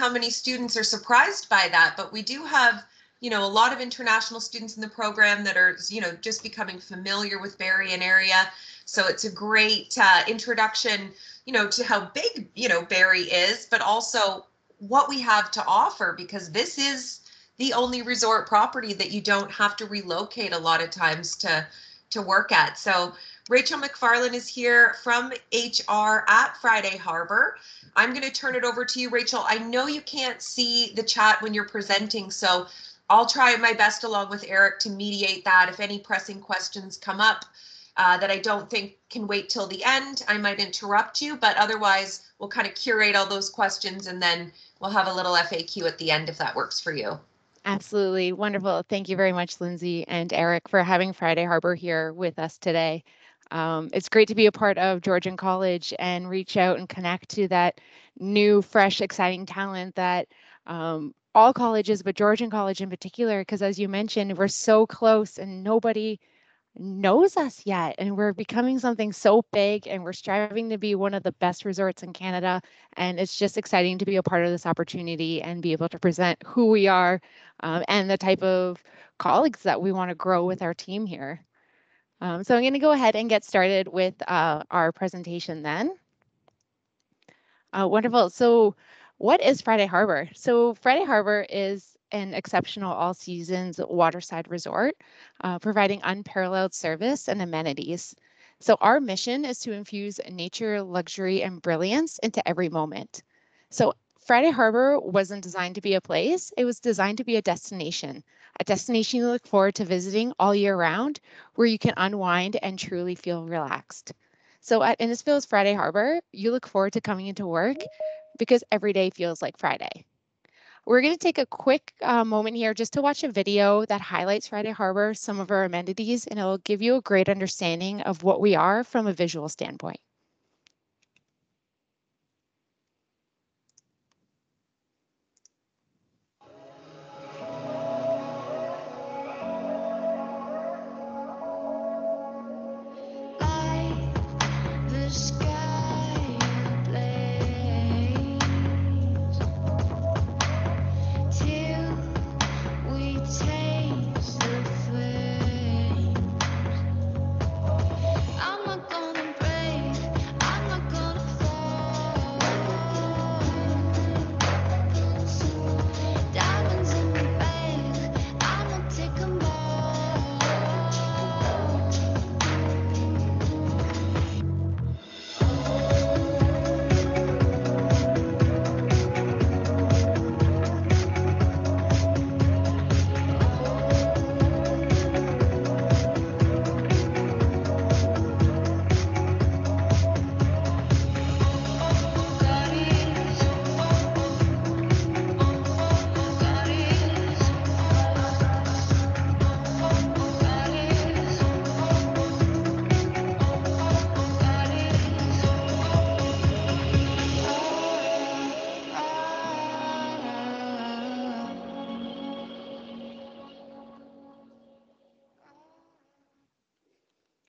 how many students are surprised by that, but we do have, you know, a lot of international students in the program that are, you know, just becoming familiar with Barrie and area. So it's a great introduction, you know, to how big, you know, Barrie is, but also what we have to offer, because this is the only resort property that you don't have to relocate a lot of times to work at. So Rachel McFarlane is here from HR at Friday Harbour. I'm going to turn it over to you, Rachel. I know you can't see the chat when you're presenting, so I'll try my best along with Eric to mediate that. If any pressing questions come up that I don't think can wait till the end, I might interrupt you, but otherwise we'll kind of curate all those questions and then we'll have a little FAQ at the end if that works for you. Absolutely. Wonderful. Thank you very much, Lindsay and Eric, for having Friday Harbour here with us today. It's great to be a part of Georgian College and reach out and connect to that new, fresh, exciting talent that all colleges, but Georgian College in particular, because as you mentioned, we're so close and nobody knows us yet, and we're becoming something so big, and we're striving to be one of the best resorts in Canada. And it's just exciting to be a part of this opportunity and be able to present who we are and the type of colleagues that we want to grow with our team here. So I'm going to go ahead and get started with our presentation then. Wonderful. So what is Friday Harbour? So Friday Harbour is an exceptional all seasons waterside resort, providing unparalleled service and amenities. So our mission is to infuse nature, luxury, and brilliance into every moment. So Friday Harbour wasn't designed to be a place, it was designed to be a destination you look forward to visiting all year round, where you can unwind and truly feel relaxed. So at Innisfil's Friday Harbour, you look forward to coming into work because every day feels like Friday. We're going to take a quick moment here just to watch a video that highlights Friday Harbour, some of our amenities, and it'll give you a great understanding of what we are from a visual standpoint.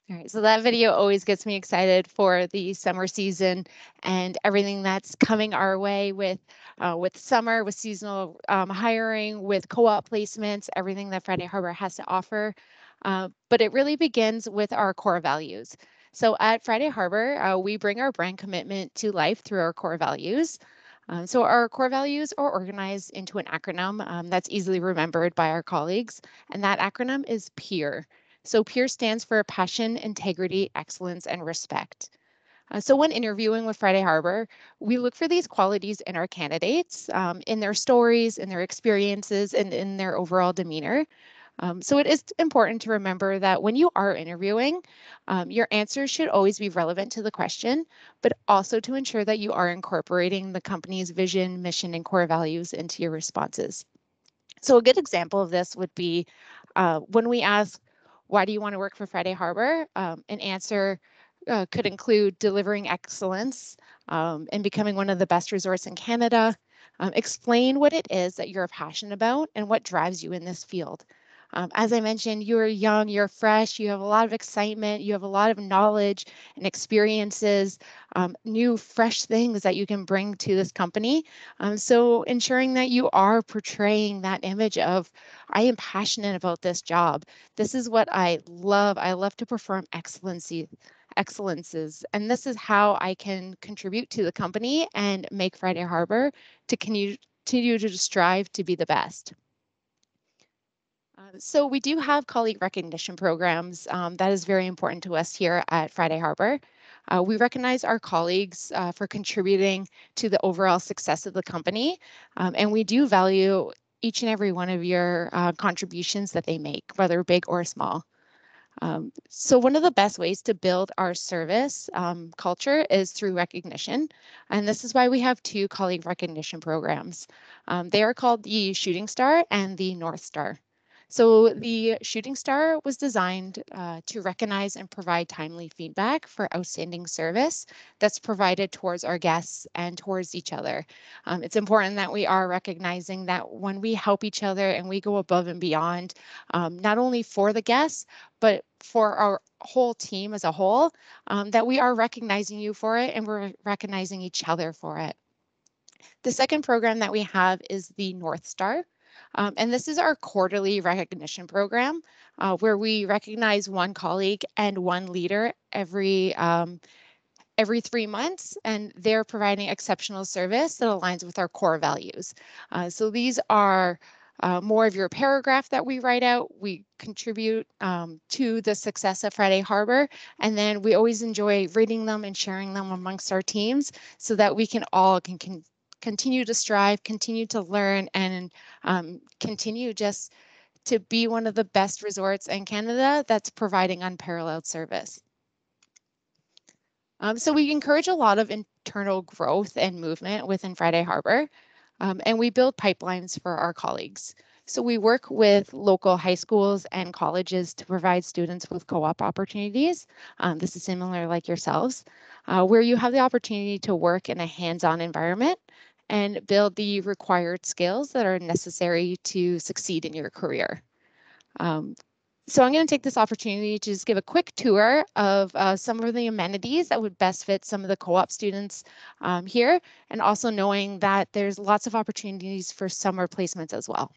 All right, so that video always gets me excited for the summer season and everything that's coming our way with summer, with seasonal hiring, with co-op placements, everything that Friday Harbour has to offer. But it really begins with our core values. So at Friday Harbour, we bring our brand commitment to life through our core values. So our core values are organized into an acronym that's easily remembered by our colleagues, and that acronym is PEER. So PEER stands for passion, integrity, excellence, and respect. So when interviewing with Friday Harbour, we look for these qualities in our candidates, in their stories, in their experiences, and in their overall demeanor. So it is important to remember that when you are interviewing, your answers should always be relevant to the question, but also to ensure that you are incorporating the company's vision, mission, and core values into your responses. So a good example of this would be when we ask, why do you want to work for Friday Harbour? An answer could include delivering excellence and becoming one of the best resorts in Canada. Explain what it is that you're passionate about and what drives you in this field. As I mentioned, you're young, you're fresh, you have a lot of excitement, you have a lot of knowledge and experiences, new, fresh things that you can bring to this company. So ensuring that you are portraying that image of, I am passionate about this job. This is what I love. I love to perform excellences, and this is how I can contribute to the company and make Friday Harbour to continue to strive to be the best. So we do have colleague recognition programs. That is very important to us here at Friday Harbour. We recognize our colleagues for contributing to the overall success of the company, and we do value each and every one of your contributions that they make, whether big or small. So one of the best ways to build our service culture is through recognition. And this is why we have two colleague recognition programs. They are called the Shooting Star and the North Star. So the Shooting Star was designed to recognize and provide timely feedback for outstanding service that's provided towards our guests and towards each other. It's important that we are recognizing that when we help each other and we go above and beyond, not only for the guests, but for our whole team as a whole, that we are recognizing you for it and we're recognizing each other for it. The second program that we have is the North Star. And this is our quarterly recognition program where we recognize one colleague and one leader every 3 months, and they're providing exceptional service that aligns with our core values. So these are more of your paragraph that we write out. We contribute to the success of Friday Harbour, and then we always enjoy reading them and sharing them amongst our teams so that we can all continue to strive, continue to learn, and continue just to be one of the best resorts in Canada that's providing unparalleled service. So we encourage a lot of internal growth and movement within Friday Harbour, and we build pipelines for our colleagues. So we work with local high schools and colleges to provide students with co-op opportunities. This is similar like yourselves, where you have the opportunity to work in a hands-on environment and build the required skills that are necessary to succeed in your career. So I'm going to take this opportunity to just give a quick tour of some of the amenities that would best fit some of the co-op students here, and also knowing that there's lots of opportunities for summer placements as well.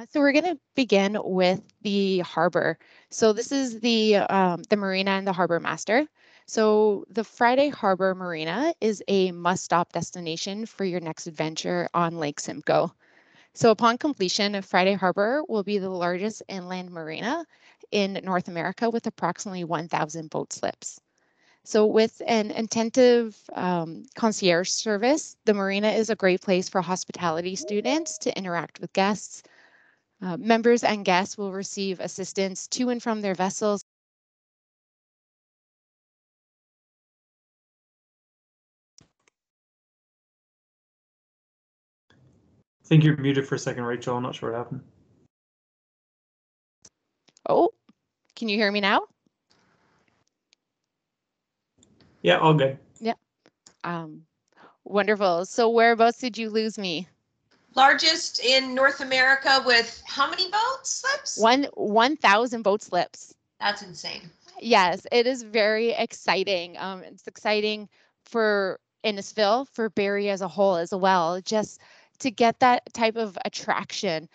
So we're going to begin with the harbor. So this is the marina and the harbor master. So the Friday Harbor Marina is a must-stop destination for your next adventure on Lake Simcoe. So upon completion, Friday Harbor will be the largest inland marina in North America with approximately 1,000 boat slips. So with an attentive concierge service, the marina is a great place for hospitality students to interact with guests. Members and guests will receive assistance to and from their vessels. I think you're muted for a second, Rachel. I'm not sure what happened. Oh, can you hear me now? Yeah, all good. Yeah. Wonderful. So whereabouts did you lose me? Largest in North America with how many boat slips? 1,000 boat slips. That's insane. Yes, it is very exciting. It's exciting for Innisfil, for Barrie as a whole as well, just to get that type of attraction.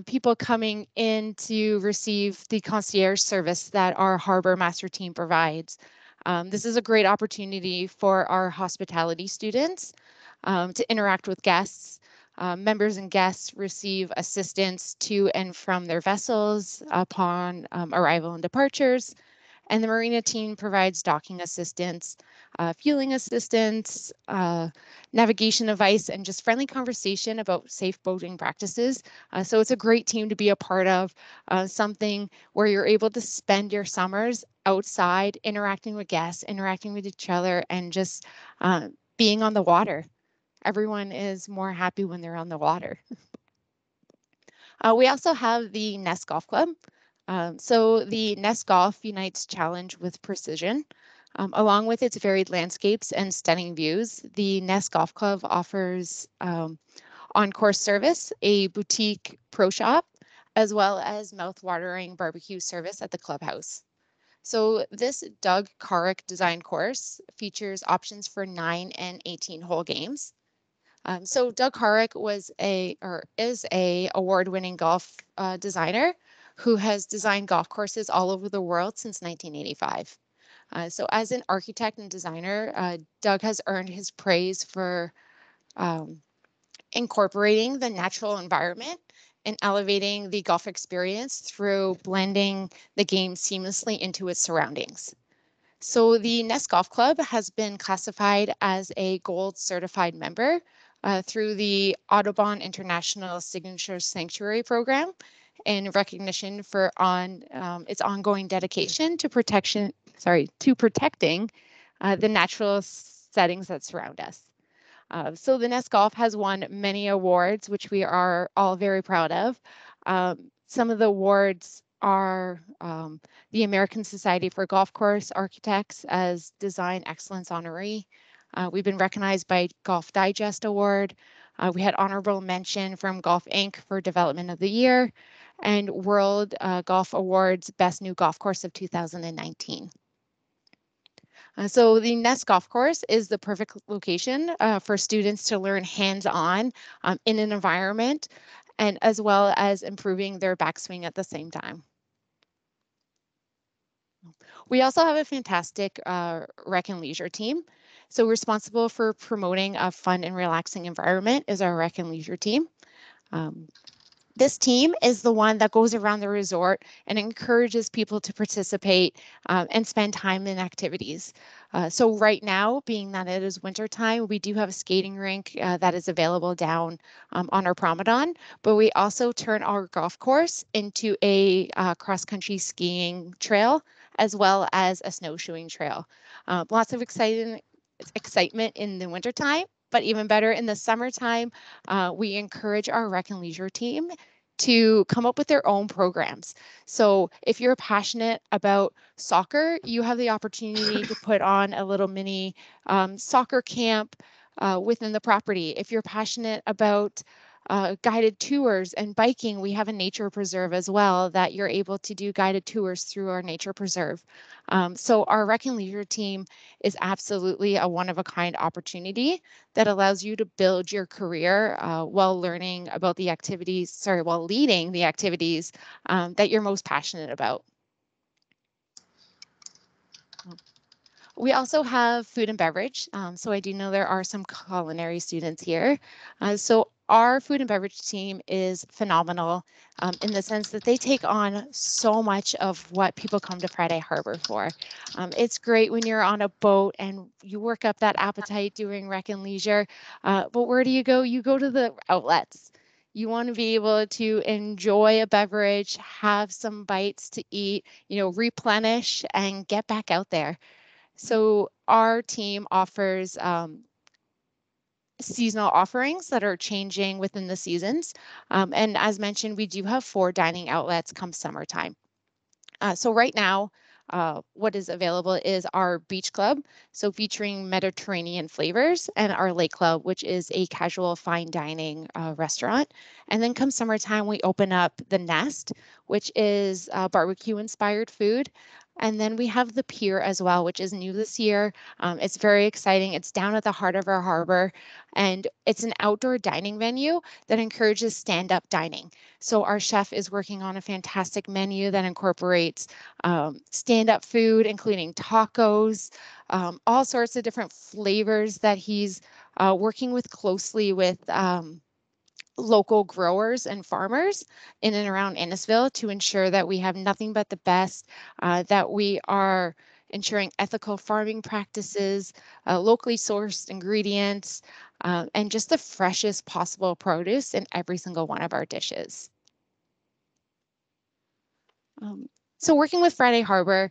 People coming in to receive the concierge service that our harbor master team provides. This is a great opportunity for our hospitality students to interact with guests. Members and guests receive assistance to and from their vessels upon arrival and departures. And the marina team provides docking assistance, fueling assistance, navigation advice, and just friendly conversation about safe boating practices. So it's a great team to be a part of, something where you're able to spend your summers outside, interacting with guests, interacting with each other, and just being on the water. Everyone is more happy when they're on the water. We also have the Nest Golf Club. So the Nest Golf unites challenge with precision. Along with its varied landscapes and stunning views, the Nest Golf Club offers on-course service, a boutique pro shop, as well as mouth-watering barbecue service at the clubhouse. So this Doug Carrick design course features options for 9 and 18 hole games. So Doug Carrick was is a award-winning golf designer who has designed golf courses all over the world since 1985. So as an architect and designer, Doug has earned his praise for um, incorporating the natural environment and elevating the golf experience through blending the game seamlessly into its surroundings. So the Nest Golf Club has been classified as a gold certified member through the Audubon International Signature Sanctuary Program in recognition for its ongoing dedication to protecting the natural settings that surround us. So the Nest Golf has won many awards, which we are all very proud of. Some of the awards are the American Society for Golf Course Architects as Design Excellence Honoree. We've been recognized by Golf Digest Award. We had honorable mention from Golf Inc. for Development of the Year and World Golf Awards Best New Golf Course of 2019. So the Nest Golf Course is the perfect location for students to learn hands-on in an environment and as well as improving their backswing at the same time. We also have a fantastic rec and leisure team. So responsible for promoting a fun and relaxing environment is our rec and leisure team. This team is the one that goes around the resort and encourages people to participate and spend time in activities. So right now, being that it is winter time, we do have a skating rink that is available down on our promenade, but we also turn our golf course into a cross-country skiing trail as well as a snowshoeing trail. Lots of excitement in the wintertime, but even better in the summertime, we encourage our rec and leisure team to come up with their own programs. So if you're passionate about soccer, you have the opportunity to put on a little mini soccer camp within the property. If you're passionate about guided tours and biking, we have a nature preserve as well that you're able to do guided tours through our nature preserve. So our rec and leisure team is absolutely a one-of-a-kind opportunity that allows you to build your career while learning about the activities, while leading the activities that you're most passionate about. We also have food and beverage. So I do know there are some culinary students here. So our food and beverage team is phenomenal in the sense that they take on so much of what people come to Friday Harbor for. It's great when you're on a boat and you work up that appetite doing rec and leisure, but where do you go? You go to the outlets. You want to be able to enjoy a beverage, have some bites to eat, replenish and get back out there. So our team offers seasonal offerings that are changing within the seasons. And as mentioned, we do have 4 dining outlets come summertime. So right now, what is available is our beach club, so featuring Mediterranean flavors, and our lake club, which is a casual fine dining restaurant. And then come summertime, we open up the Nest, which is barbecue inspired food. And then we have the Pier as well, which is new this year. It's very exciting. It's down at the heart of our harbor, and it's an outdoor dining venue that encourages stand-up dining. So our chef is working on a fantastic menu that incorporates stand-up food, including tacos, all sorts of different flavors that he's working with closely with local growers and farmers in and around Innisfil to ensure that we have nothing but the best, that we are ensuring ethical farming practices, locally sourced ingredients, and just the freshest possible produce in every single one of our dishes. So working with Friday Harbor,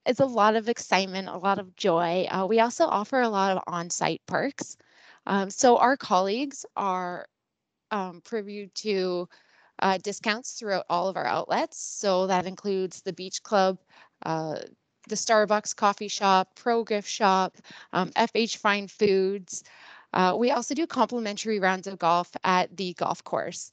it's a lot of excitement, a lot of joy. We also offer a lot of on-site perks. So our colleagues are privy to discounts throughout all of our outlets. So that includes the Beach Club, the Starbucks coffee shop, Pro Gift Shop, FH Fine Foods. We also do complimentary rounds of golf at the golf course.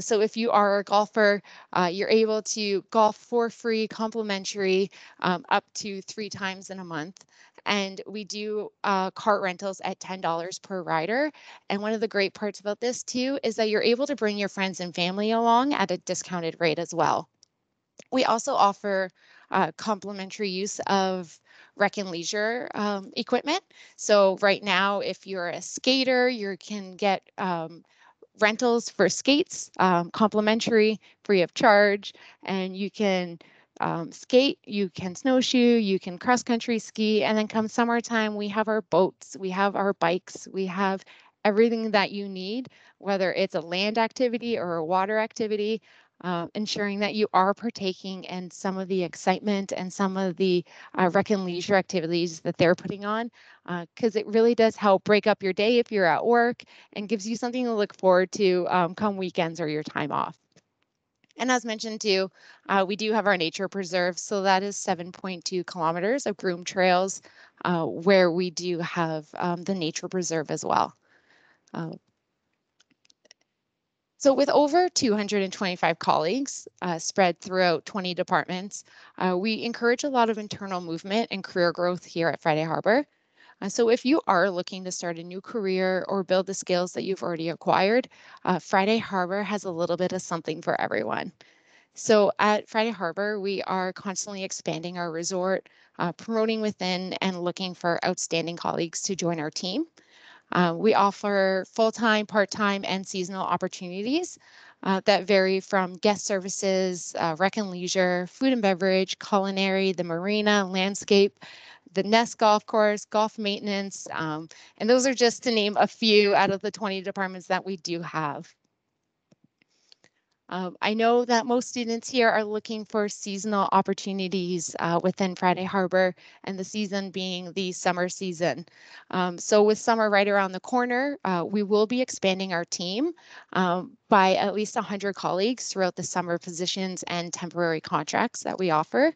So if you are a golfer, you're able to golf for free, complimentary, up to 3 times in a month. And we do cart rentals at $10 per rider. And one of the great parts about this too is that you're able to bring your friends and family along at a discounted rate as well. We also offer complimentary use of rec and leisure equipment. So right now, if you're a skater, you can get rentals for skates, complimentary, free of charge, and you can skate, you can snowshoe, you can cross country ski, and then come summertime, we have our boats, we have our bikes, we have everything that you need, whether it's a land activity or a water activity, ensuring that you are partaking in some of the excitement and some of the rec and leisure activities that they're putting on, because it really does help break up your day if you're at work and gives you something to look forward to come weekends or your time off. And as mentioned too, we do have our nature preserve. So that is 7.2 kilometers of groomed trails where we do have the nature preserve as well. So with over 225 colleagues spread throughout 20 departments, we encourage a lot of internal movement and career growth here at Friday Harbour. So if you are looking to start a new career or build the skills that you've already acquired, Friday Harbour has a little bit of something for everyone. So at Friday Harbour, we are constantly expanding our resort, promoting within and looking for outstanding colleagues to join our team. We offer full-time, part-time, and seasonal opportunities that vary from guest services, rec and leisure, food and beverage, culinary, the marina, landscape, the Nest Golf Course, golf maintenance, and those are just to name a few out of the 20 departments that we do have. I know that most students here are looking for seasonal opportunities within Friday Harbour, and the season being the summer season. So with summer right around the corner, we will be expanding our team by at least 100 colleagues throughout the summer positions and temporary contracts that we offer.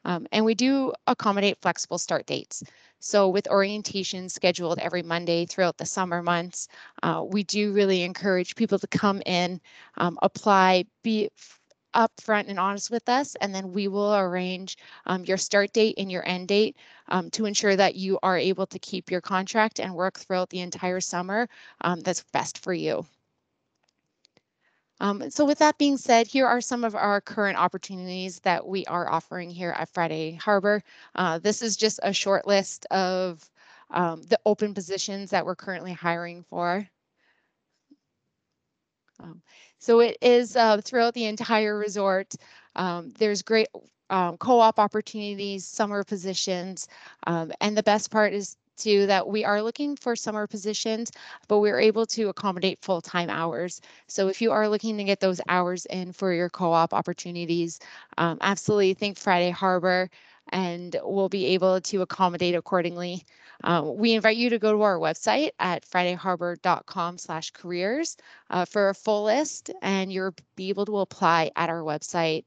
And we do accommodate flexible start dates. So with orientation scheduled every Monday throughout the summer months, we do really encourage people to come in, apply, be upfront and honest with us, and then we will arrange your start date and your end date to ensure that you are able to keep your contract and work throughout the entire summer that's best for you. So with that being said, here are some of our current opportunities that we are offering here at Friday Harbour. This is just a short list of the open positions that we're currently hiring for. So it is throughout the entire resort. There's great co-op opportunities, summer positions, and the best part is too that we are looking for summer positions, but we're able to accommodate full-time hours. So if you are looking to get those hours in for your co-op opportunities, absolutely think Friday Harbour, and we'll be able to accommodate accordingly. We invite you to go to our website at fridayharbour.com/careers for a full list, and you'll be able to apply at our website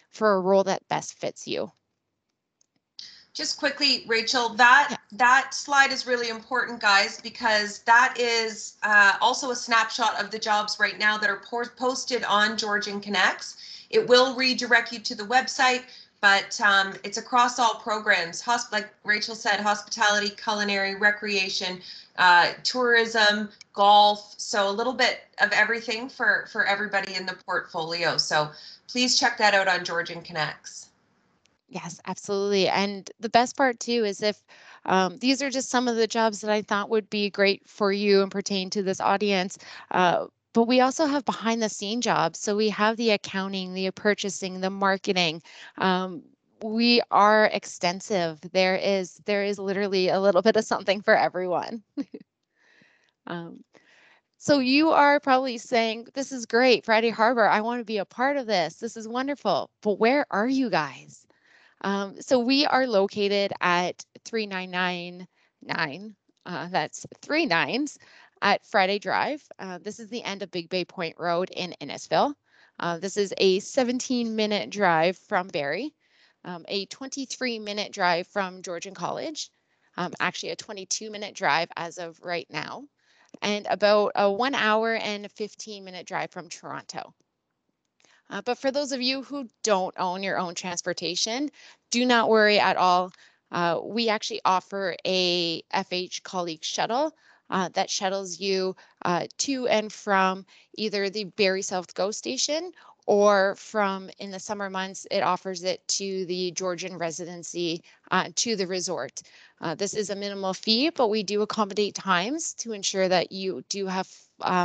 for a role that best fits you. Just quickly, Rachel, that slide is really important, guys, because that is also a snapshot of the jobs right now that are posted on Georgian Connects. It will redirect you to the website, but it's across all programs. Like Rachel said, hospitality, culinary, recreation, tourism, golf. So a little bit of everything for everybody in the portfolio. So please check that out on Georgian Connects. Yes, absolutely. And the best part too is if these are just some of the jobs that I thought would be great for you and pertain to this audience. But we also have behind the scene jobs. So we have the accounting, the purchasing, the marketing. We are extensive. There is literally a little bit of something for everyone. So you are probably saying, this is great, Friday Harbour. I want to be a part of this. This is wonderful. But where are you guys? So we are located at 3999, that's 3 nines at Friday Drive. This is the end of Big Bay Point Road in Innisfil. This is a 17-minute drive from Barrie, a 23-minute drive from Georgian College, actually a 22-minute drive as of right now. and about a 1 hour and 15-minute drive from Toronto. But for those of you who don't own your own transportation, do not worry at all. We actually offer a FH colleague shuttle that shuttles you to and from either the Barrie South GO station, or from, in the summer months, it offers it to the Georgian residency to the resort. This is a minimal fee, but we do accommodate times to ensure that you do have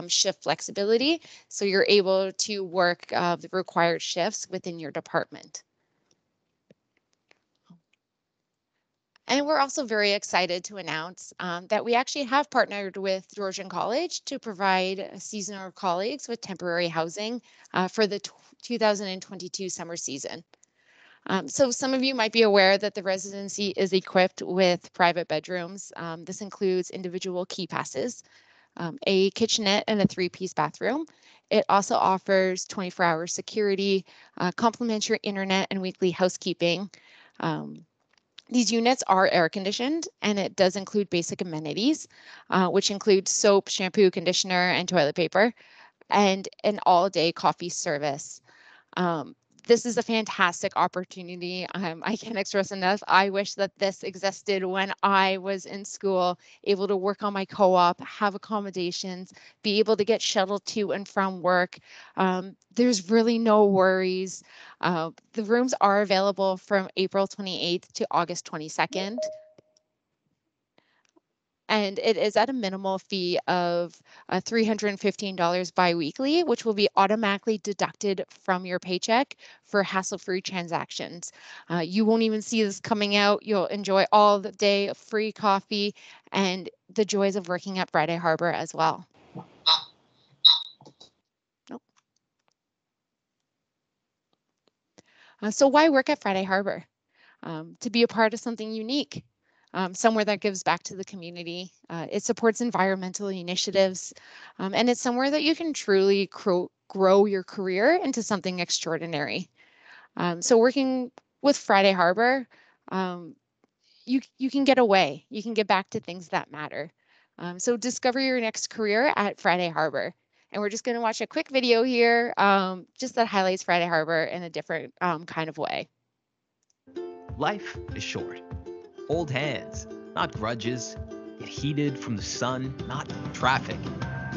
shift flexibility, so you're able to work the required shifts within your department. And we're also very excited to announce that we actually have partnered with Georgian College to provide seasonal colleagues with temporary housing for the 2022 summer season. So some of you might be aware that the residency is equipped with private bedrooms. This includes individual key passes, a kitchenette, and a 3-piece bathroom. It also offers 24-hour security, complimentary internet, and weekly housekeeping. These units are air conditioned, and it does include basic amenities, which include soap, shampoo, conditioner, and toilet paper, and an all-day coffee service. This is a fantastic opportunity. I can't express enough. I wish that this existed when I was in school, able to work on my co-op, have accommodations, be able to get shuttled to and from work. There's really no worries. The rooms are available from April 28th to August 22nd. And it is at a minimal fee of $315 biweekly, which will be automatically deducted from your paycheck for hassle-free transactions. You won't even see this coming out. You'll enjoy all the day free coffee and the joys of working at Friday Harbour as well. Nope. So why work at Friday Harbour? To be a part of something unique. Somewhere that gives back to the community. It supports environmental initiatives, and it's somewhere that you can truly grow your career into something extraordinary. So working with Friday Harbour, you can get away. You can get back to things that matter. So discover your next career at Friday Harbour. And we're just going to watch a quick video here, just that highlights Friday Harbour in a different kind of way. Life is short. Hold hands, not grudges. Get heated from the sun, not traffic.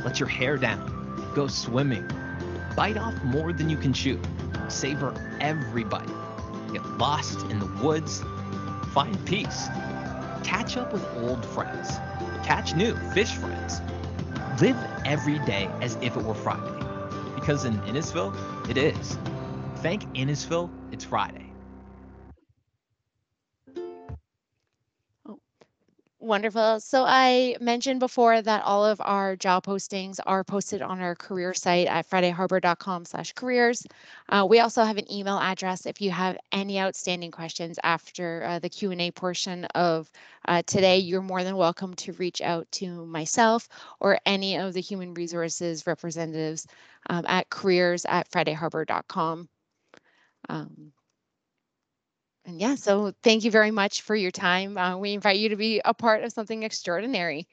Let your hair down. Go swimming. Bite off more than you can chew. Savor every bite. Get lost in the woods. Find peace. Catch up with old friends. Catch new fish friends. Live every day as if it were Friday. Because in Innisfil, it is. Thank Innisfil, it's Friday. Wonderful. So I mentioned before that all of our job postings are posted on our career site at fridayharbor.com/careers. We also have an email address if you have any outstanding questions after the Q&A portion of today. You're more than welcome to reach out to myself or any of the human resources representatives at careers@fridayharbor.com. And yeah, so thank you very much for your time. We invite you to be a part of something extraordinary.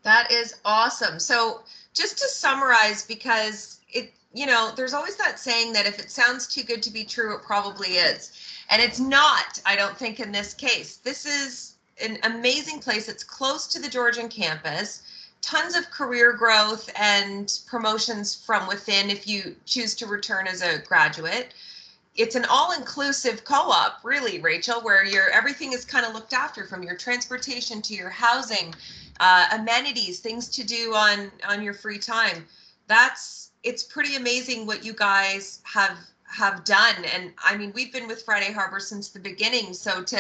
That is awesome. So just to summarize, because there's always that saying that if it sounds too good to be true, it probably is. And it's not, I don't think, in this case. This is an amazing place. It's close to the Georgian campus. Tons of career growth and promotions from within if you choose to return as a graduate. It's an all-inclusive co-op, really, Rachel, where everything is kind of looked after, from your transportation to your housing, amenities, things to do on your free time. It's pretty amazing what you guys have done. And I mean, we've been with Friday Harbour since the beginning, so to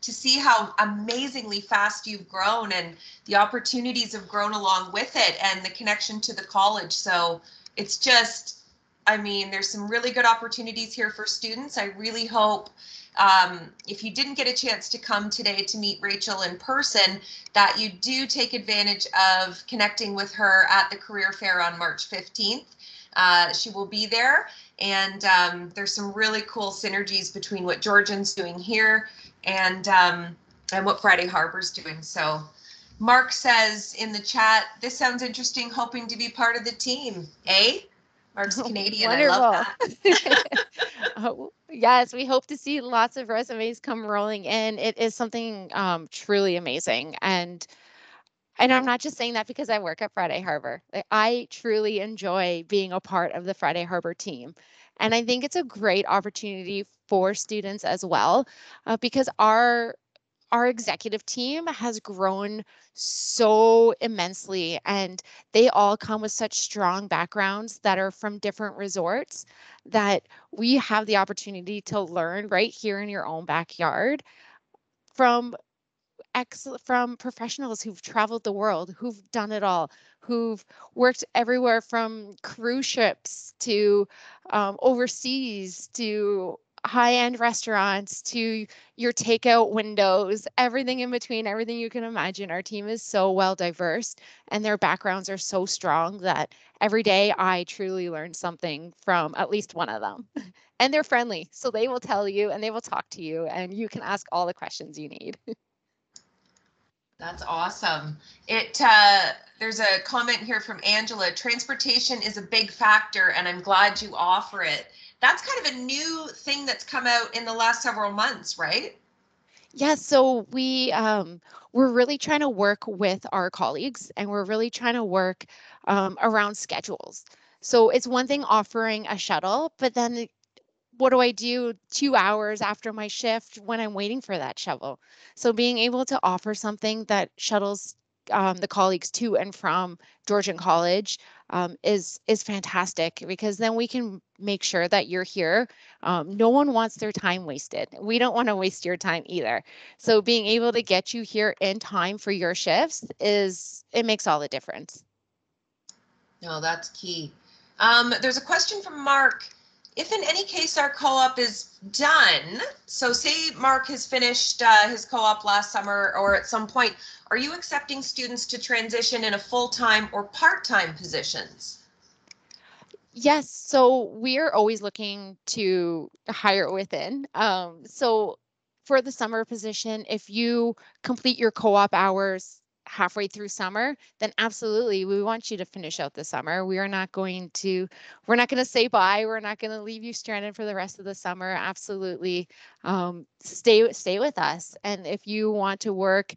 see how amazingly fast you've grown and the opportunities have grown along with it, and the connection to the college. So it's just, I mean, there's some really good opportunities here for students. I really hope if you didn't get a chance to come today to meet Rachel in person, that you do take advantage of connecting with her at the career fair on March 15th. She will be there, and there's some really cool synergies between what Georgian's doing here and what Friday Harbour's doing. So Mark says in the chat, this sounds interesting, hoping to be part of the team. Eh? Mark's Canadian. I love that. Yes, we hope to see lots of resumes come rolling in. It is something truly amazing. And I'm not just saying that because I work at Friday Harbor. I truly enjoy being a part of the Friday Harbor team. And I think it's a great opportunity for students as well, because our executive team has grown so immensely, and they all come with such strong backgrounds that are from different resorts, that we have the opportunity to learn right here in your own backyard from from professionals who've traveled the world, who've done it all, who've worked everywhere from cruise ships to overseas to high-end restaurants to your takeout windows, everything in between, everything you can imagine. Our team is so well diverse, and their backgrounds are so strong that every day I truly learn something from at least one of them. And they're friendly, so they will tell you and they will talk to you, and you can ask all the questions you need. That's awesome. There's a comment here from Angela. Transportation is a big factor, and I'm glad you offer it. That's kind of a new thing that's come out in the last several months, right? Yes, so we're really trying to work with our colleagues, and we're really trying to work around schedules. So it's one thing offering a shuttle, but then what do I do 2 hours after my shift when I'm waiting for that shuttle? So being able to offer something that shuttles the colleagues to and from Georgian College is fantastic, because then we can make sure that you're here. No one wants their time wasted. We don't want to waste your time either. So being able to get you here in time for your shifts it makes all the difference. No, that's key. There's a question from Mark. If in any case our co-op is done, so say Mark has finished his co-op last summer or at some point, are you accepting students to transition in a full-time or part-time positions? Yes, so we're always looking to hire within. So for the summer position, if you complete your co-op hours halfway through summer, then absolutely we want you to finish out the summer. We're not going to say bye. We're not going to leave you stranded for the rest of the summer. Absolutely. Stay with us. And if you want to work,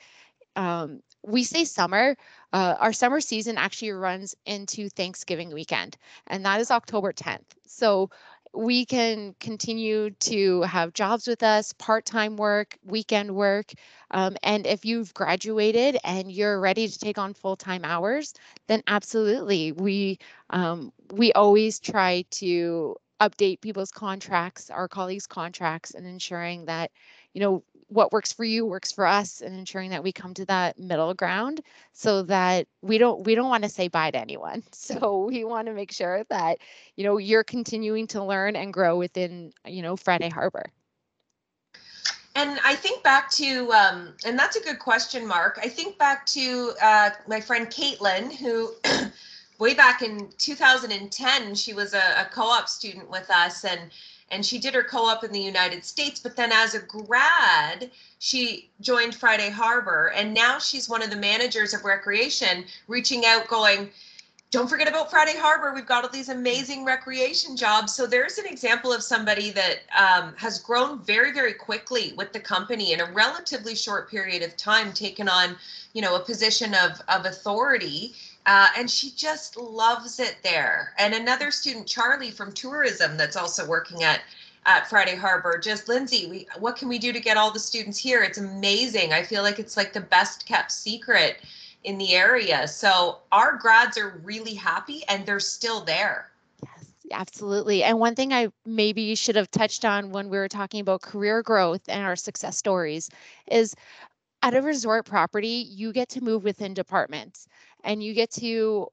we say summer, our summer season actually runs into Thanksgiving weekend, and that is October 10th. So we can continue to have jobs with us, part-time work, weekend work. And if you've graduated and you're ready to take on full-time hours, then absolutely. We always try to update people's contracts, our colleagues' contracts, and ensuring that, what works for you works for us, and ensuring that we come to that middle ground so that we don't want to say bye to anyone. So we want to make sure that, you're continuing to learn and grow within, Friday Harbor. And I think back to, and that's a good question, Mark. I think back to my friend Caitlin, who way back in 2010, she was a co-op student with us, and she did her co-op in the United States, but then as a grad, she joined Friday Harbor, and now she's one of the managers of recreation, reaching out going, don't forget about Friday Harbor. We've got all these amazing recreation jobs. So there's an example of somebody that has grown very, very quickly with the company in a relatively short period of time, taken on, a position of authority. And she just loves it there. And another student, Charlie from tourism, that's also working at Friday Harbor, just Lindsay, what can we do to get all the students here? It's amazing. I feel like it's like the best kept secret in the area. So our grads are really happy and they're still there. Yes, absolutely. And one thing I maybe should have touched on when we were talking about career growth and our success stories is, at a resort property, you get to move within departments, and you get to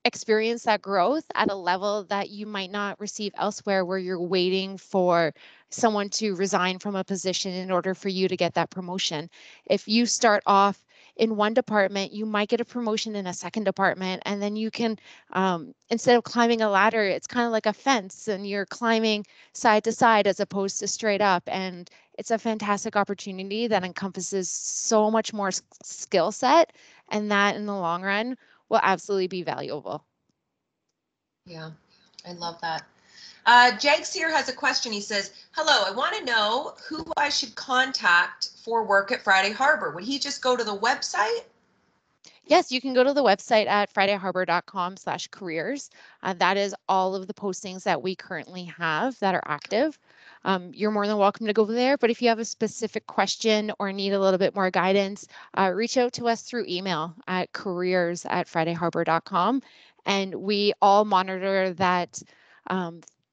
experience that growth at a level that you might not receive elsewhere, where you're waiting for someone to resign from a position in order for you to get that promotion. If you start off in one department, you might get a promotion in a second department, and then you can, instead of climbing a ladder, it's kind of like a fence, and you're climbing side to side as opposed to straight up. And it's a fantastic opportunity that encompasses so much more skill set, and that in the long run will absolutely be valuable. Yeah, I love that. Jags here has a question. He says, hello, I want to know who I should contact for work at Friday Harbour. Would he just go to the website? Yes, you can go to the website at fridayharbor.com/careers. That is all of the postings that we currently have that are active. You're more than welcome to go there, but if you have a specific question or need a little bit more guidance, reach out to us through email at careers@fridayharbor.com, and we all monitor that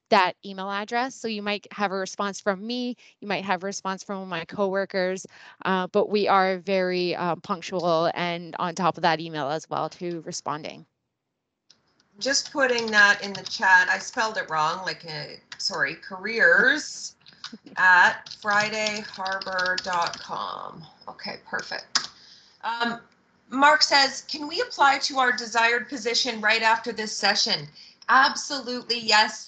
that email address. So you might have a response from me, you might have a response from my coworkers, but we are very punctual and on top of that email as well to responding. Just putting that in the chat. I spelled it wrong, sorry, careers at fridayharbor.com. Okay, perfect. Mark says, can we apply to our desired position right after this session? Absolutely, yes.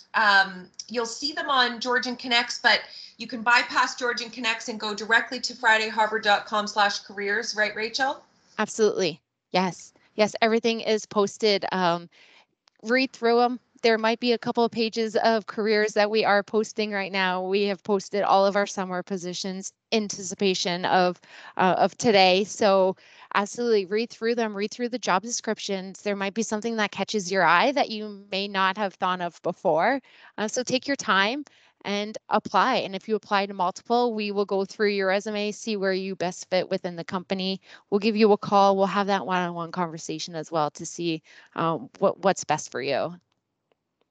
You'll see them on Georgian Connects, but you can bypass Georgian Connects and go directly to fridayharbor.com/careers, right, Rachel? Absolutely. Yes. Yes, everything is posted. Read through them. There might be a couple of pages of careers that we are posting right now. We have posted all of our summer positions in anticipation of today. So absolutely read through them, read through the job descriptions. There might be something that catches your eye that you may not have thought of before. So take your time and apply. And if you apply to multiple, we will go through your resume, see where you best fit within the company. We'll give you a call. We'll have that one-on-one conversation as well to see what's best for you.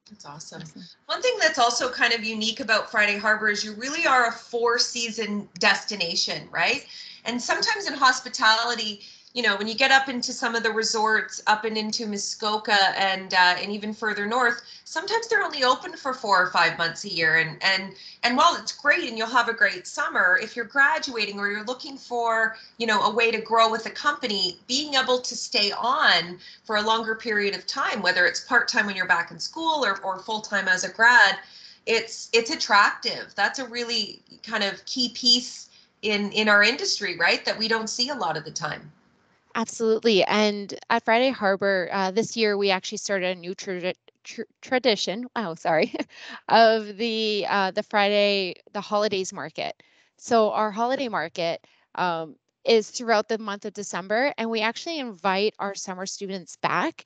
That's awesome. One thing that's also kind of unique about Friday Harbour is you really are a 4-season destination, right? And sometimes in hospitality, you know, when you get up into some of the resorts up and into Muskoka and even further north, sometimes they're only open for 4 or 5 months a year. And while it's great and you'll have a great summer, if you're graduating or you're looking for, you know, a way to grow with a company, being able to stay on for a longer period of time, whether it's part-time when you're back in school or full-time as a grad, it's attractive. That's a really kind of key piece in our industry, right? That we don't see a lot of the time. Absolutely. And at Friday Harbour, this year we actually started a new tradition. Wow, sorry, of the holidays market. So our holiday market is throughout the month of December, and we actually invite our summer students back,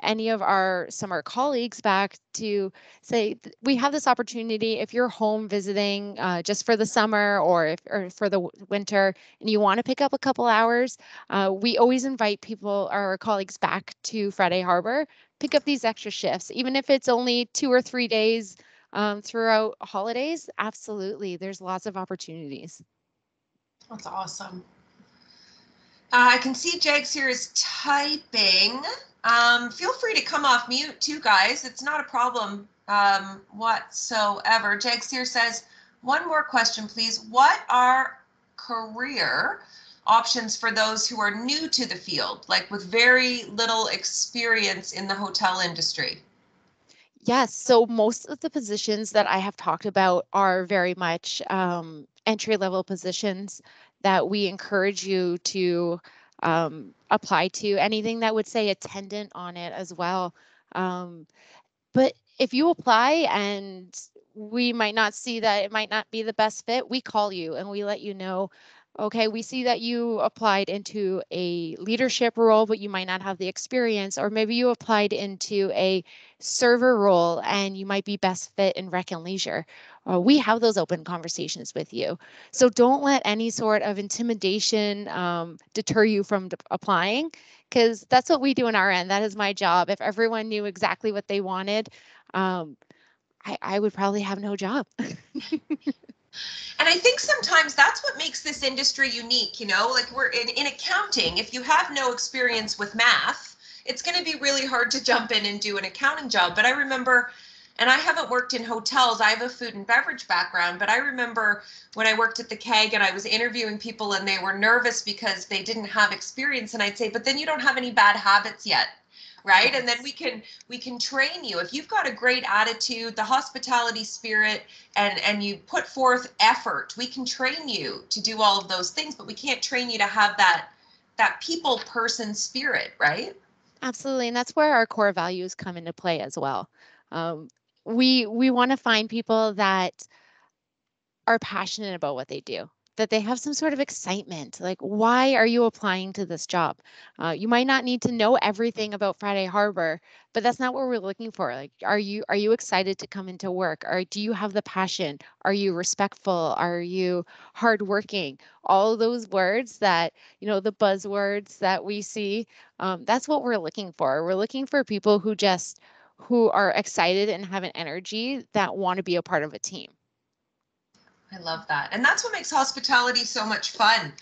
any of our summer colleagues back, to say we have this opportunity. If you're home visiting just for the summer or for the winter and you want to pick up a couple hours, we always invite people, our colleagues, back to Friday Harbour, pick up these extra shifts, even if it's only 2 or 3 days throughout holidays. Absolutely, there's lots of opportunities. That's awesome. I can see Jags here is typing. Feel free to come off mute too, guys. It's not a problem whatsoever. Jags here says, one more question, please. What are career options for those who are new to the field, like with very little experience in the hotel industry? Yes, so most of the positions that I have talked about are very much entry-level positions that we encourage you to apply to. Anything that would say attendant on it as well. But if you apply and we might not see that it might not be the best fit, we call you and we let you know, okay, we see that you applied into a leadership role, but you might not have the experience, or maybe you applied into a server role and you might be best fit in rec and leisure. We have those open conversations with you. So don't let any sort of intimidation deter you from applying, because that's what we do on our end. That is my job. If everyone knew exactly what they wanted, I would probably have no job. And I think sometimes that's what makes this industry unique, you know, like we're in accounting. If you have no experience with math, it's going to be really hard to jump in and do an accounting job. But I remember, and I haven't worked in hotels, I have a food and beverage background, but I remember when I worked at the Keg and I was interviewing people and they were nervous because they didn't have experience. And I'd say, but then you don't have any bad habits yet. right? Yes. And then we can train you. If you've got a great attitude, the hospitality spirit, and you put forth effort, we can train you to do all of those things, but we can't train you to have that people person spirit, right? Absolutely, and that's where our core values come into play as well. Um, we want to find people that are passionate about what they do, that they have some sort of excitement. Like, why are you applying to this job? You might not need to know everything about Friday Harbor, but that's not what we're looking for. Like, are you excited to come into work? Or do you have the passion? Are you respectful? Are you hardworking? All of those words that, the buzzwords that we see, that's what we're looking for. We're looking for people who are excited and have an energy that want to be a part of a team. I love that. And that's what makes hospitality so much fun.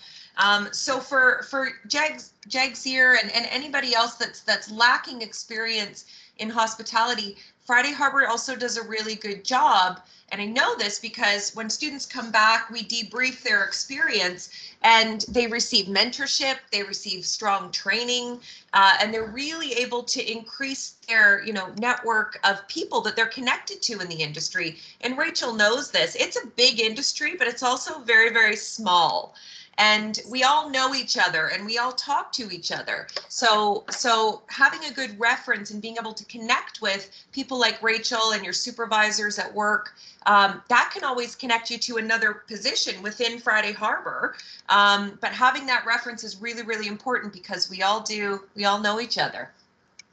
So for Jags here and anybody else that's lacking experience in hospitality, Friday Harbor also does a really good job. And I know this because when students come back, we debrief their experience and they receive mentorship, they receive strong training, and they're really able to increase their, network of people that they're connected to in the industry. And Rachel knows this. It's a big industry, but it's also very, very small. And we all know each other and we all talk to each other. So having a good reference and being able to connect with people like Rachel and your supervisors at work, that can always connect you to another position within Friday Harbor. But having that reference is really, really important because we all know each other.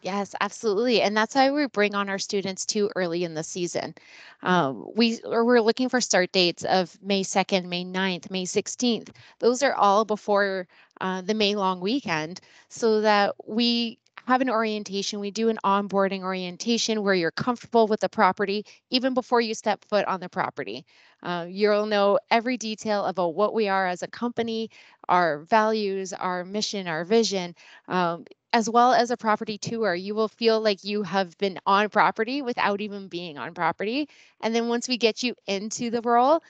Yes, absolutely. And that's why we bring on our students too early in the season. We're looking for start dates of May 2nd, May 9th, May 16th. Those are all before the May long weekend so that we have an orientation. We do an onboarding orientation where you're comfortable with the property even before you step foot on the property. You'll know every detail about what we are as a company, our values, our mission, our vision. As well as a property tour. You will feel like you have been on property without even being on property. And then once we get you into the role,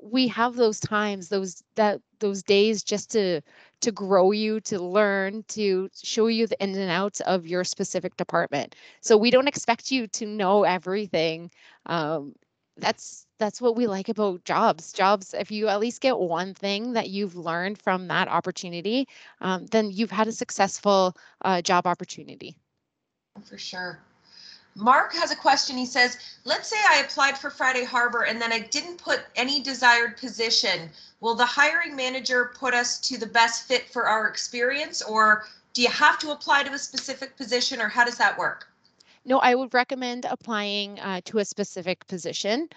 we have those times, those days just to grow you, to learn, to show you the ins and outs of your specific department. So we don't expect you to know everything. That's what we like about jobs. If you at least get one thing that you've learned from that opportunity, then you've had a successful job opportunity. For sure. Mark has a question. He says, let's say I applied for Friday Harbor and then I didn't put any desired position. Will the hiring manager put us to the best fit for our experience, or do you have to apply to a specific position, or how does that work? No, I would recommend applying to a specific position.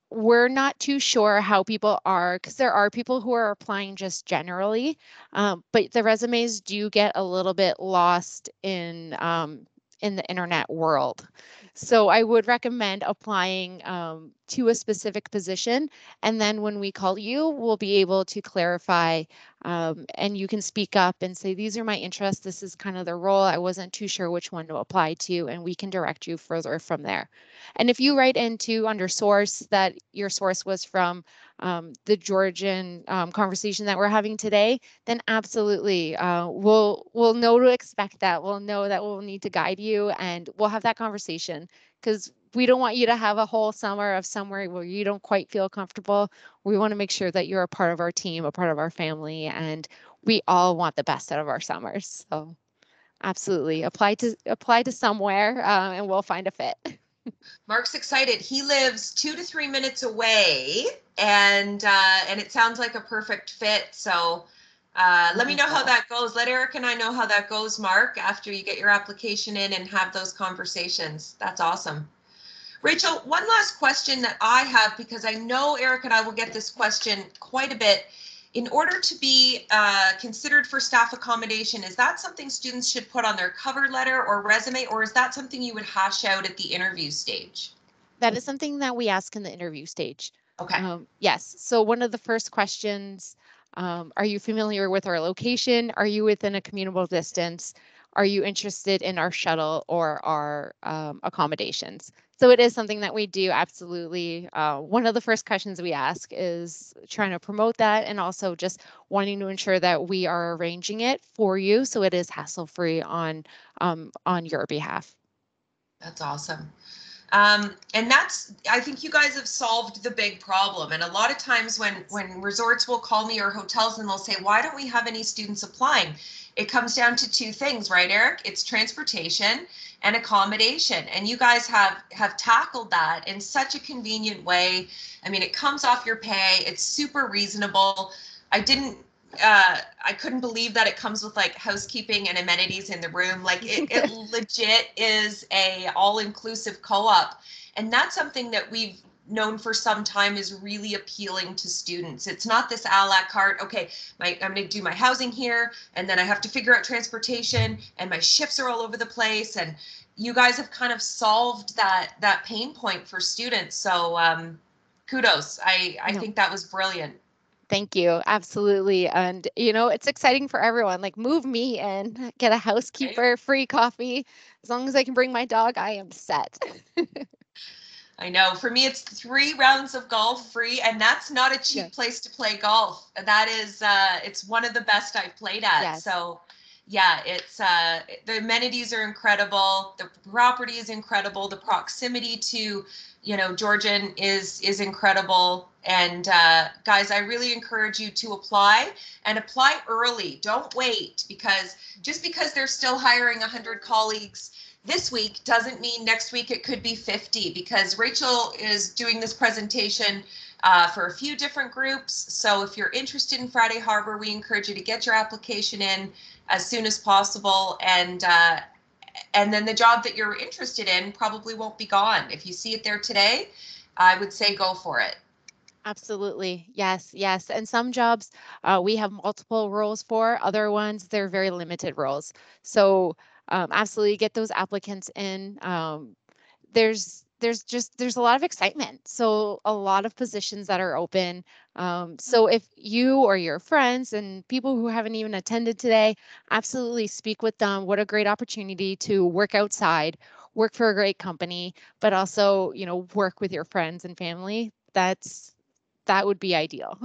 We're not too sure how people are, because there are people who are applying just generally, but the resumes do get a little bit lost in the internet world. So I would recommend applying to a specific position, and then when we call you, we'll be able to clarify, and you can speak up and say, these are my interests, this is kind of the role, I wasn't too sure which one to apply to, and we can direct you further from there. And if you write into under source that your source was from the Georgian conversation that we're having today, then absolutely, we'll know to expect that. We'll know that we'll need to guide you, and we'll have that conversation, because we don't want you to have a whole summer of somewhere where you don't quite feel comfortable. We want to make sure that you're a part of our team, a part of our family, and we all want the best out of our summers. So absolutely apply to somewhere, and we'll find a fit. Mark's excited. He lives 2 to 3 minutes away, and it sounds like a perfect fit. So let me know how that goes. Let Eric and I know how that goes, Mark, after you get your application in and have those conversations. That's awesome. Rachel, one last question that I have, because I know Eric and I will get this question quite a bit. In order to be considered for staff accommodation, is that something students should put on their cover letter or resume, or is that something you would hash out at the interview stage? That is something that we ask in the interview stage. Okay. Yes. So one of the first questions, are you familiar with our location? Are you within a commutable distance? Are you interested in our shuttle or our accommodations? So it is something that we do, absolutely. One of the first questions we ask is trying to promote that, and also just wanting to ensure that we are arranging it for you so it is hassle-free on your behalf. That's awesome. And I think you guys have solved the big problem. And a lot of times when resorts will call me or hotels and they'll say, why don't we have any students applying? It comes down to two things, right, Eric? It's transportation and accommodation. And you guys have tackled that in such a convenient way. I mean, it comes off your pay. It's super reasonable. I couldn't believe that it comes with like housekeeping and amenities in the room. Like it legit is a all-inclusive co-op. And that's something that we've known for some time is really appealing to students. It's not this a la carte, okay, I'm going to do my housing here, and then I have to figure out transportation, and my shifts are all over the place. And you guys have kind of solved that pain point for students. So kudos. I think that was brilliant. Thank you. Absolutely. And, it's exciting for everyone. Like, move me in, get a housekeeper, free coffee. As long as I can bring my dog, I am set. I know. For me, it's 3 rounds of golf free, and that's not a cheap place to play golf. That is, it's one of the best I've played at. Yes. So, yeah, it's the amenities are incredible. The property is incredible. The proximity to, Georgian is incredible. And guys, I really encourage you to apply and apply early. Don't wait, because just because they're still hiring 100 colleagues this week doesn't mean next week it could be 50, because Rachel is doing this presentation for a few different groups. So if you're interested in Friday Harbour, we encourage you to get your application in as soon as possible. And then the job that you're interested in probably won't be gone. If you see it there today, I would say go for it. Absolutely. Yes. Yes. And some jobs we have multiple roles for. Other ones, they're very limited roles. So absolutely get those applicants in. There's a lot of excitement. So a lot of positions that are open. So if you or your friends and people who haven't even attended today, absolutely speak with them. What a great opportunity to work outside, work for a great company, but also, work with your friends and family. That would be ideal.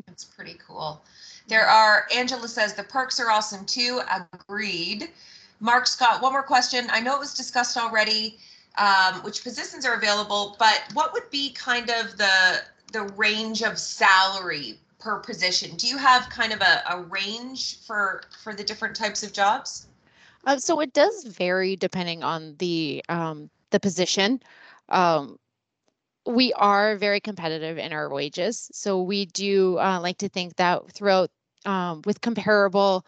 That's pretty cool. Angela says the perks are awesome too. Agreed. Mark Scott, one more question. I know it was discussed already, which positions are available, but what would be kind of the range of salary per position? Do you have kind of a range for the different types of jobs? So it does vary depending on the position. We are very competitive in our wages. So we do like to think that throughout with comparable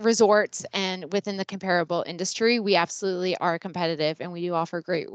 resorts and within the comparable industry, we absolutely are competitive, and we do offer great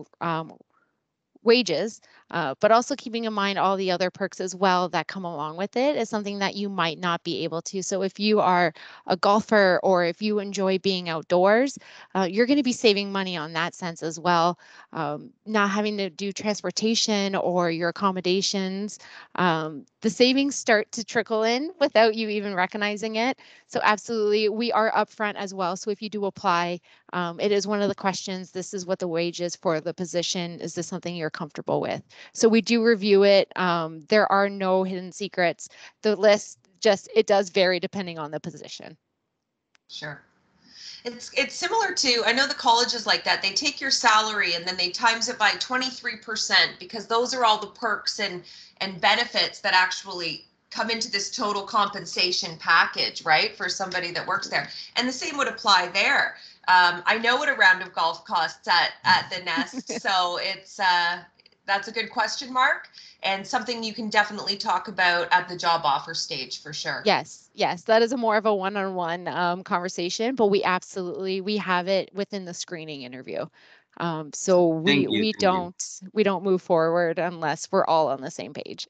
wages, but also keeping in mind all the other perks as well that come along with it is something that you might not be able to. So if you are a golfer or if you enjoy being outdoors, you're going to be saving money on that sense as well. Not having to do transportation or your accommodations, the savings start to trickle in without you even recognizing it. So absolutely, we are upfront as well. So if you do apply, it is one of the questions. This is what the wage is for the position. Is this something you're comfortable with? So we do review it. There are no hidden secrets. The list it does vary depending on the position. Sure. It's similar to, I know the colleges like that. They take your salary and then they times it by 23%, because those are all the perks and benefits that actually come into this total compensation package, right, for somebody that works there. And the same would apply there. I know what a round of golf costs at the Nest, so that's a good question, Mark, and something you can definitely talk about at the job offer stage for sure. Yes, that is a more of a one-on-one conversation, but we have it within the screening interview. So we don't move forward unless we're all on the same page.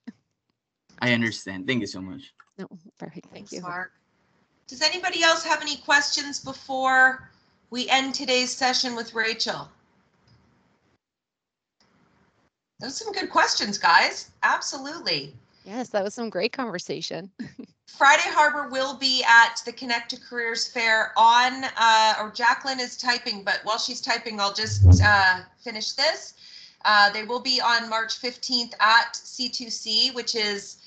I understand. Thank you so much. No, perfect. Thank you. Mark. Does anybody else have any questions before we end today's session with Rachel? Those are some good questions, guys. Absolutely. Yes, that was some great conversation. Friday Harbour will be at the Connect to Careers Fair or Jacqueline is typing, but while she's typing, I'll just finish this. They will be on March 15th at C2C, which is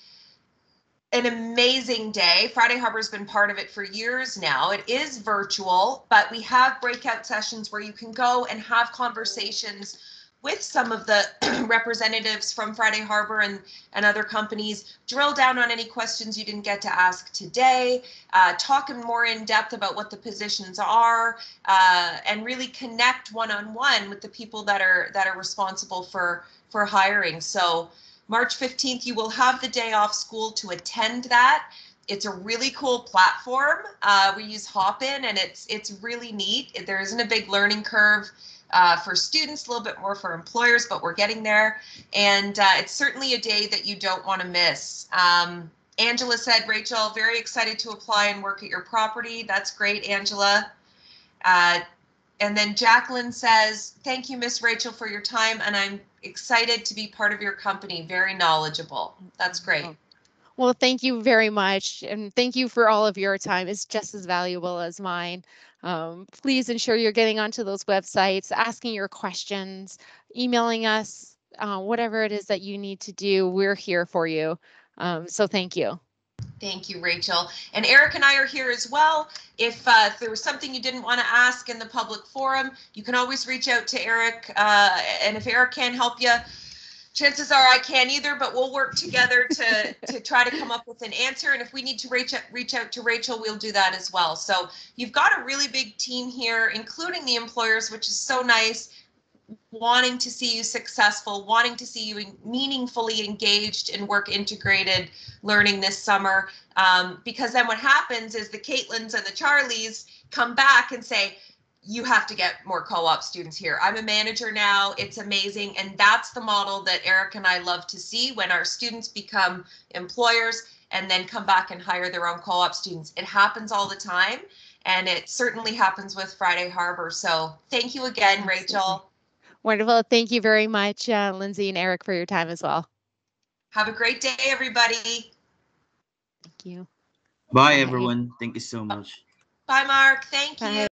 an amazing day. Friday Harbour has been part of it for years now. It is virtual, but we have breakout sessions where you can go and have conversations with some of the representatives from Friday Harbour and other companies, drill down on any questions you didn't get to ask today, talk more in depth about what the positions are, and really connect one-on-one with the people that are responsible for hiring. So March 15th, you will have the day off school to attend that. It's a really cool platform. We use Hopin, and it's really neat. There isn't a big learning curve for students, a little bit more for employers, but we're getting there. And it's certainly a day that you don't want to miss. Angela said, Rachel, very excited to apply and work at your property. That's great, Angela. And then Jacqueline says, thank you, Miss Rachel, for your time, and I'm excited to be part of your company. Very knowledgeable. That's great. Well, thank you very much, and thank you for all of your time. It's just as valuable as mine. Please ensure you're getting onto those websites, asking your questions, emailing us, whatever it is that you need to do. We're here for you. So thank you. Thank you, Rachel. And Eric and I are here as well. If there was something you didn't want to ask in the public forum, you can always reach out to Eric. And if Eric can't help you, chances are I can't either, but we'll work together to try to come up with an answer. And if we need to reach out to Rachel, we'll do that as well. So you've got a really big team here, including the employers, which is so nice, wanting to see you successful, wanting to see you meaningfully engaged in work integrated learning this summer. Because then what happens is the Caitlins and the Charlies come back and say, you have to get more co-op students here. I'm a manager now. It's amazing. And that's the model that Eric and I love to see when our students become employers and then come back and hire their own co-op students. It happens all the time. And it certainly happens with Friday Harbour. So thank you again, Rachel. Wonderful. Thank you very much, Lindsay and Eric, for your time as well. Have a great day, everybody. Thank you. Bye, everyone. Thank you so much. Bye, Mark. Thank you.